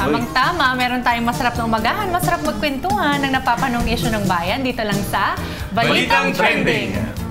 Tamang-tama, meron tayong masarap na umagahan, masarap magkwentuhan ng napapanong issue ng bayan dito lang sa Balitang Trending.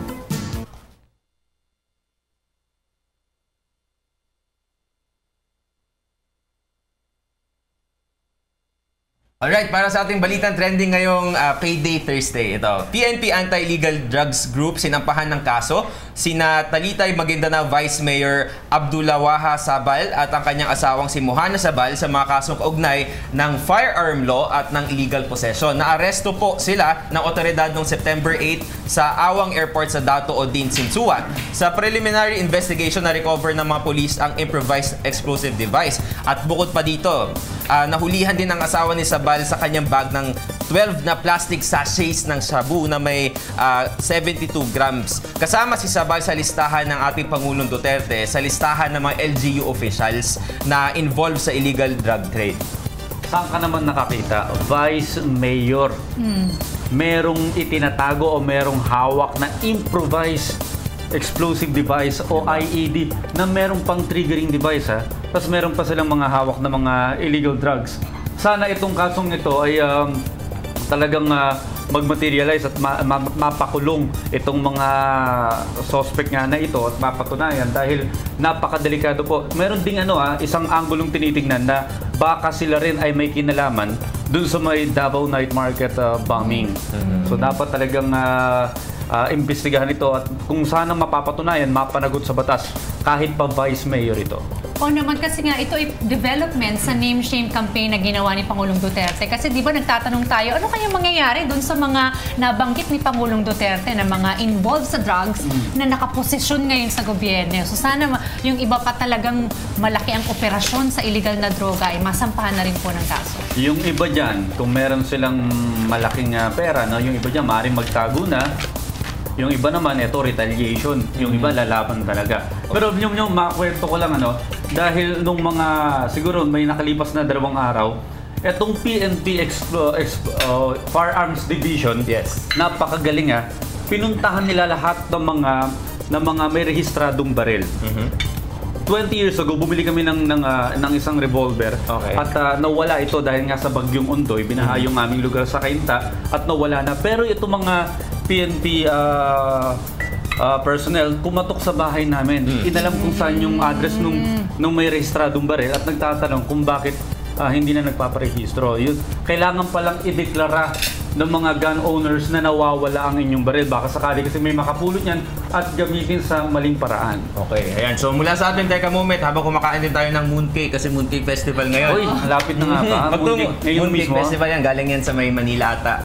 Alright, para sa ating balitang trending ngayong Payday Thursday, ito. PNP Anti-Illegal Drugs Group sinampahan ng kaso sina Talitay Maguindanao Vice Mayor Abdullah Waha Sabal at ang kanyang asawang si Mohana Sabal sa mga kasong kaugnay ng firearm law at ng illegal possession. Naaresto po sila ng otoridad noong September 8 sa Awang Airport sa Dato Odin, Sinsuat. Sa preliminary investigation, na-recover ng mga police ang improvised explosive device. At bukod pa dito, nahulihan din ang asawa ni Sabal sa kanyang bag ng 12 na plastic sachets ng shabu na may 72 grams. Kasama si Sabal sa listahan ng ating Pangulong Duterte sa listahan ng mga LGU officials na involved sa illegal drug trade. Saan ka naman nakakita? Vice Mayor. Merong itinatago o merong hawak na improvised explosive device o IED na merong pang triggering device, ha? Tapos meron pa silang mga hawak na mga illegal drugs. Sana itong kasong ito ay talagang mag-materialize at mapakulong itong mga suspect nga na ito at mapatunayan dahil napakadelikado po. Meron ding isang anggulong tinitingnan na baka sila rin ay may kinalaman dun sa may Davao Night Market bombing. So dapat talagang imbestigahan ito at kung sana mapapatunayan, mapanagot sa batas kahit pa Vice Mayor ito. O naman kasi nga ito ay development sa name shame campaign na ginawa ni Pangulong Duterte. Kasi di ba nagtatanong tayo, ano kaya mangyayari dun sa mga nabanggit ni Pangulong Duterte na mga involved sa drugs na nakaposisyon ngayon sa gobyerno. So sana yung iba pa talagang malaki ang operasyon sa illegal na droga ay masampahan na rin po ng kaso. Yung iba dyan, kung meron silang malaking pera, no, yung iba dyan maaaring magtago na. Yung iba naman, ito, retaliation. Yung iba, lalaban talaga. Pero yung makakwento ko lang, dahil nung siguro may nakalipas na 2 araw, etong PNP Firearms Division, napakagaling pinuntahan nila lahat ng mga may rehistradong baril. 20 years ago, bumili kami ng isang revolver at nawala ito dahil nga sa bagyong Ondoy, binaha yung aming lugar sa Cainta at nawala na. Pero ito mga PNP personnel kumatok sa bahay namin. Inalam kung saan yung address nung may rehistradong baril at nagtatanong kung bakit hindi na nagpaparehistro. Yun, kailangan palang ideklara ng mga gun owners na nawawala ang inyong baril. Baka sakali kasi may makapulot yan at gamitin sa maling paraan. Okay, ayan. So mula sa atin, teka moment, habang kumakain din tayo ng Mooncake kasi Mooncake Festival ngayon. Uy, lapit na nga ba? Mooncake Festival yan, galing yan sa may Manila ata.